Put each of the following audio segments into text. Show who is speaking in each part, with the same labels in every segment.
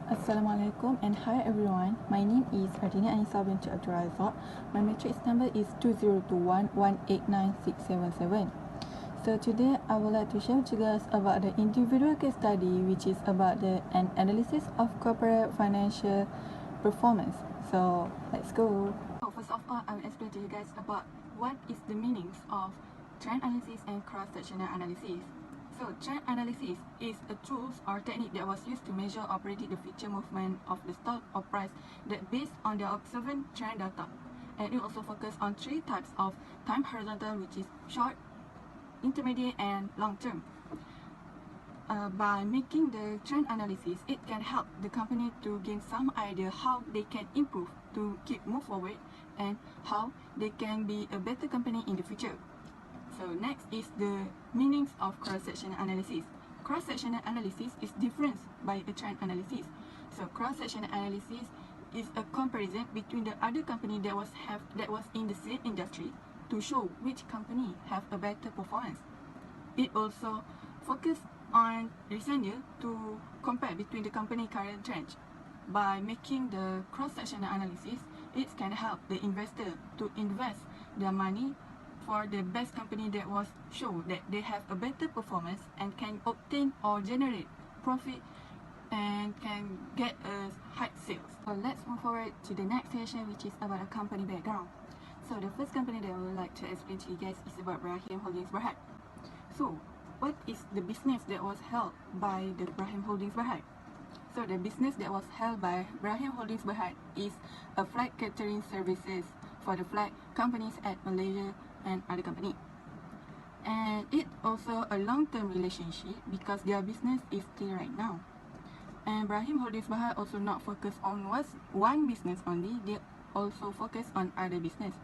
Speaker 1: Assalamualaikum and hi everyone. My name is Ardina Anissa binti Abdul Razak. My matrix number is 2021189677. So today I would like to share with you guys about the individual case study, which is about an analysis of corporate financial performance. So let's go. So first of all, I will explain to you guys about what is the meanings of trend analysis and cross-sectional analysis. So, trend analysis is a tool or technique that was used to measure or predict the future movement of the stock or price that based on the observed trend data. And it also focuses on three types of time horizontal, which is short, intermediate, and long term. By making the trend analysis, it can help the company to gain some idea how they can improve to keep move forward and how they can be a better company in the future. So next is the meanings of cross-sectional analysis. Cross-sectional analysis is different by a trend analysis. So cross-sectional analysis is a comparison between the other company that was in the same industry to show which company have a better performance. It also focuses on recent year to compare between the company current trend. By making the cross-sectional analysis, it can help the investor to invest their money for the best company that was show that they have a better performance and can obtain or generate profit and can get a high sales. So let's move forward to the next session, which is about a company background. So the first company that I would like to explain to you guys is about Brahim Holdings Berhad. So what is the business that was held by the Brahim Holdings Berhad? So the business that was held by Brahim Holdings Berhad is a flight catering services for the flight companies at Malaysia and other company. And it also a long-term relationship because their business is still right now. And Brahim Holdings Berhad also not focus on one business only, they also focus on other business.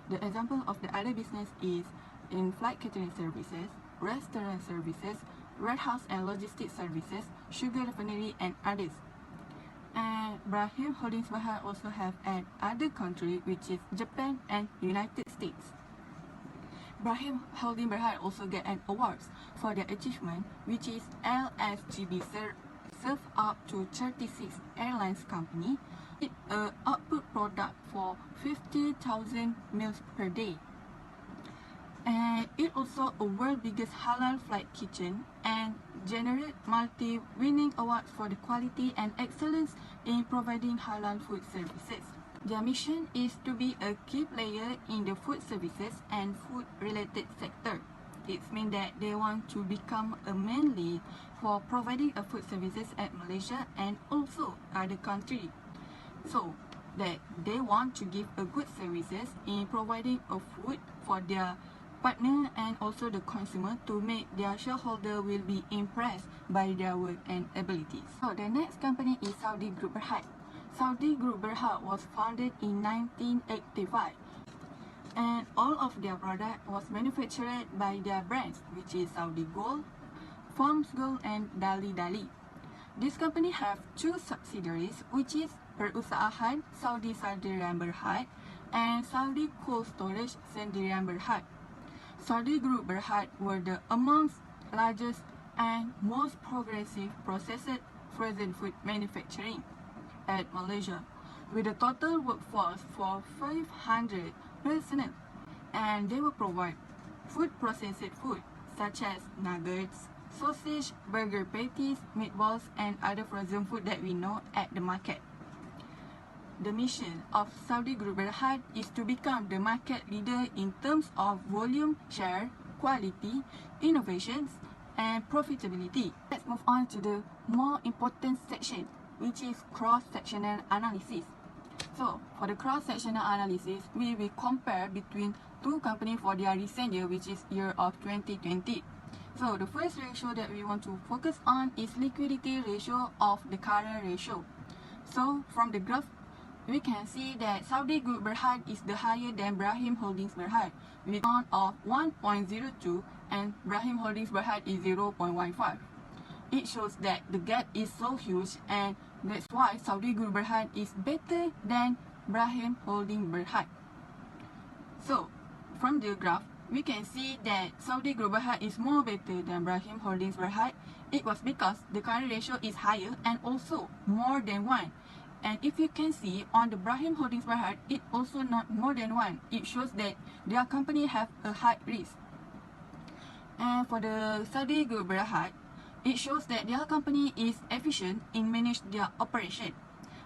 Speaker 1: The example of the other business is in flight catering services, restaurant services, warehouse and logistics services, sugar refinery and others. And Brahim Holdings Berhad also have an other country, which is Japan and United States. Brahim Holdings Berhad also get an awards for their achievement, which is LSGB serve up to 36 airlines company. It output product for 50,000 meals per day. And it also a world biggest halal flight kitchen and generate multi-winning awards for the quality and excellence in providing halal food services. Their mission is to be a key player in the food services and food related sector. It means that they want to become a main lead for providing a food services at Malaysia and also other country. So that they want to give a good services in providing a food for their partner and also the consumer to make their shareholder will be impressed by their work and abilities. So the next company is Saudi Group Berhad. Saudi Group Berhad was founded in 1985 and all of their product was manufactured by their brands, which is Saudi Gold, Farms Gold and Dali Dali. This company have two subsidiaries, which is Perusahaan Saudi Sdn Berhad and Saudi Cold Storage Sdn Berhad. Saudi Group Berhad were the amongst largest and most progressive processed frozen food manufacturing at Malaysia, with a total workforce for 500 personnel, and they will provide food processed food such as nuggets, sausage, burger patties, meatballs, and other frozen food that we know at the market. The mission of Saudi Group Berhad is to become the market leader in terms of volume, share, quality, innovations, and profitability. Let's move on to the more important section, which is cross-sectional analysis. So, for the cross-sectional analysis, we will compare between two companies for their recent year, which is year of 2020. So, the first ratio that we want to focus on is liquidity ratio of the current ratio. So, from the graph, we can see that Saudi Group Berhad is the higher than Brahim Holdings Berhad with amount of 1.02 and Brahim Holdings Berhad is 0.15. It shows that the gap is so huge and that's why Saudi Group Berhad is better than Brahim Holdings Berhad. So, from the graph, we can see that Saudi Group Berhad is more better than Brahim Holdings Berhad. It was because the current ratio is higher and also more than 1. And if you can see on the Brahim Holdings Berhad, it also not more than 1. It shows that their company have a high risk. And for the Saudi Group Berhad, it shows that their company is efficient in manage their operation.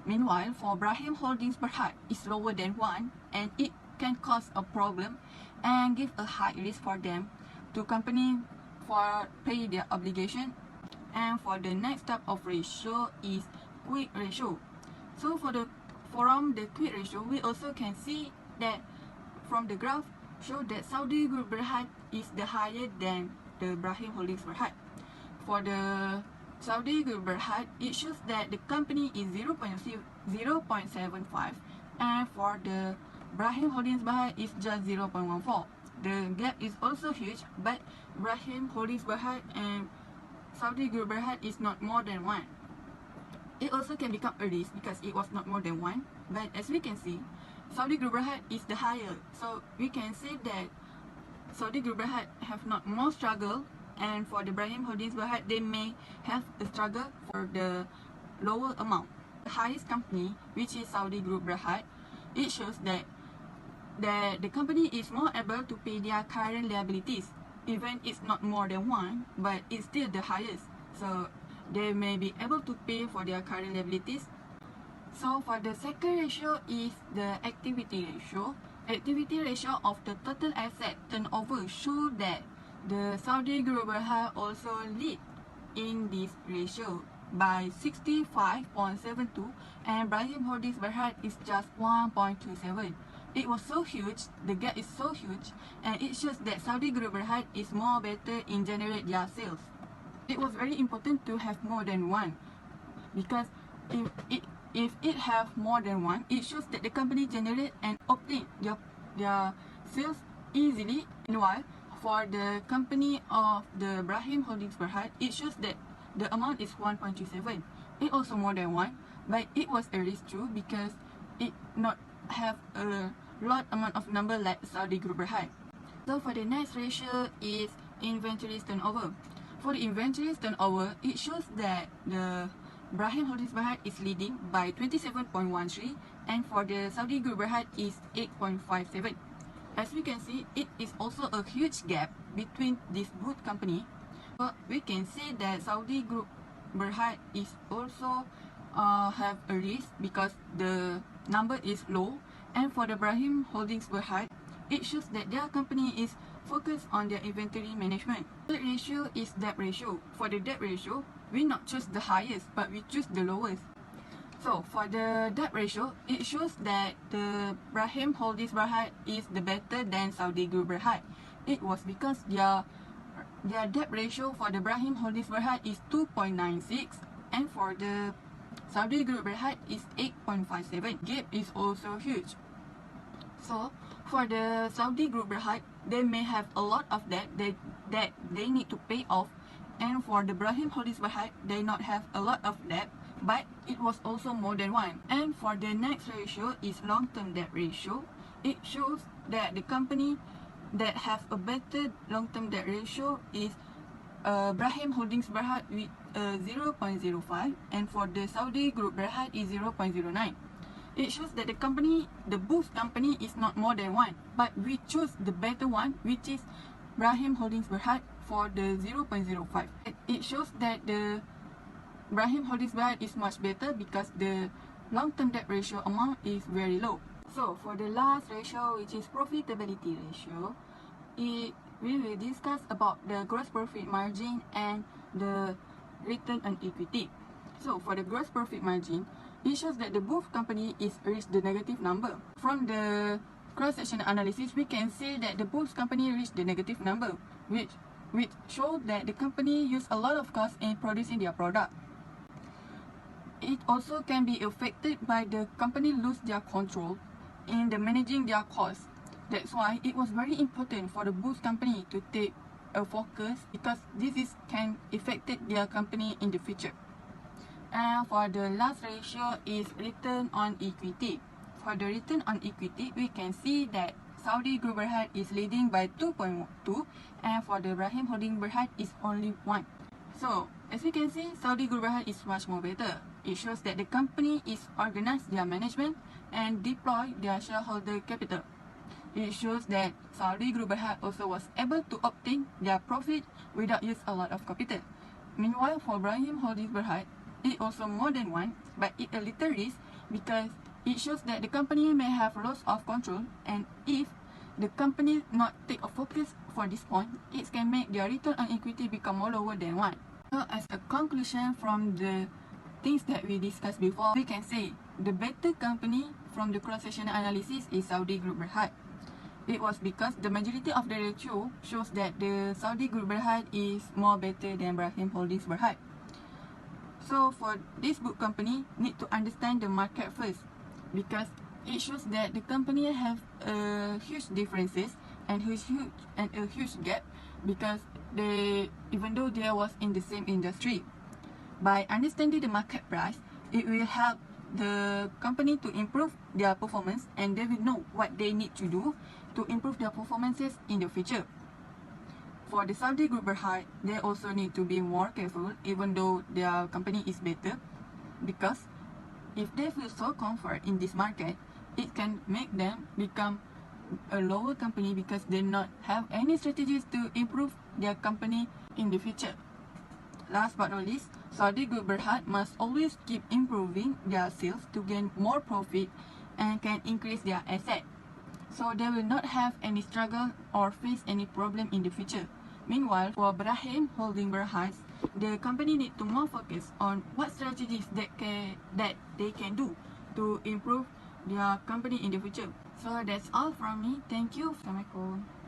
Speaker 1: Meanwhile, for Brahim Holdings Berhad is lower than 1 and it can cause a problem and give a high risk for them to company for pay their obligation. And for the next type of ratio is quick ratio. So from the quick ratio, we also can see that from the graph show that Saudi Group Berhad is the higher than the Brahim Holdings Berhad. For the Saudi Group Berhad, it shows that the company is 0.75, and for the Brahim Holdings Berhad is just 0.14. The gap is also huge, but Brahim Holdings Berhad and Saudi Group Berhad is not more than 1. It also can become a risk because it was not more than 1, but as we can see, Saudi Group Berhad is the higher. So we can say that Saudi Group Berhad have not more struggle, and for the Brahim Holdings Berhad, they may have a struggle for the lower amount. The highest company, which is Saudi Group Berhad, it shows that the company is more able to pay their current liabilities. Even it's not more than 1, but it's still the highest. So they may be able to pay for their current liabilities. So for the second ratio is the activity ratio. Activity ratio of the total asset turnover show that the Saudi Group Berhad also lead in this ratio by 65.72 and Brahim Holdings Berhad is just 1.27. It was so huge, the gap is so huge, and it shows that Saudi Group Berhad is more better in generate their sales. It was very important to have more than 1 because if it have more than 1, it shows that the company generate and obtain their sales easily. Meanwhile, for the company of the Brahim Holdings Berhad, it shows that the amount is 1.27. It also more than 1, but it was a risk too because it not have a lot amount of number like Saudi Group Berhad. So for the next ratio is inventories turnover. For the inventories turnover, it shows that the Brahim Holdings Berhad is leading by 27.13 and for the Saudi Group Berhad is 8.57. As we can see, it is also a huge gap between these both company. But we can see that Saudi Group Berhad is also have a risk because the number is low, and for the Brahim Holdings Berhad, it shows that their company is focused on their inventory management. The ratio is debt ratio. For the debt ratio, we not choose the highest, but we choose the lowest. So for the debt ratio, it shows that the Brahim Holdings Berhad is the better than Saudi Group Berhad. It was because their debt ratio for the Brahim Holdings Berhad is 2.96 and for the Saudi Group Berhad is 8.57. Gap is also huge. So for the Saudi Group Berhad, they may have a lot of debt that they need to pay off, and for the Brahim Holdings Berhad, they not have a lot of debt, but it was also more than 1. And for the next ratio is long-term debt ratio. It shows that the company that have a better long-term debt ratio is Brahim Holdings Berhad with 0.05 and for the Saudi Group Berhad is 0.09. It shows that the both company is not more than 1, but we choose the better one, which is Brahim Holdings Berhad for the 0.05. It shows that the Brahim Holdings Berhad is much better because the long-term debt ratio amount is very low. So for the last ratio, which is profitability ratio, we will discuss about the gross profit margin and the return on equity. So for the gross profit margin, it shows that the both company is reached the negative number. From the cross-section analysis, we can see that the both company reached the negative number, which show that the company use a lot of cost in producing their product. It also can be affected by the company lose their control in the managing their costs. That's why it was very important for the both company to take a focus because this can affect their company in the future. And for the last ratio is return on equity. For the return on equity, we can see that Saudi Group Berhad is leading by 2.2, and for the Brahim Holding Berhad is only 1. So, as we can see, Saudi Group Berhad is much more better. It shows that the company is organized their management and deploy their shareholder capital. It shows that Saudi Group Berhad also was able to obtain their profit without use a lot of capital. Meanwhile, for Brahim Holding Berhad, it also more than 1, but it a little risk because it shows that the company may have loss of control, and if the company not take a focus for this point, it can make their return on equity become more lower than 1. So as a conclusion from the things that we discussed before, we can say the better company from the cross-sectional analysis is Saudi Group Berhad. It was because the majority of the ratio shows that the Saudi Group Berhad is more better than Brahim Holdings Berhad. So for this book company, need to understand the market first because it shows that the company have huge differences and a huge gap because even though they was in the same industry. By understanding the market price, it will help the company to improve their performance, and they will know what they need to do to improve their performances in the future. For the Saudi Group Berhad, they also need to be more careful even though their company is better, because if they feel so comfort in this market, it can make them become a lower company because they not have any strategies to improve their company in the future. Last but not least, Saudi Group Berhad must always keep improving their sales to gain more profit and can increase their asset, so they will not have any struggle or face any problem in the future. Meanwhile, for Brahim Holding Berhad, the company need to more focus on what strategies that they can do to improve their company in the future. So that's all from me. Thank you. Assalamualaikum.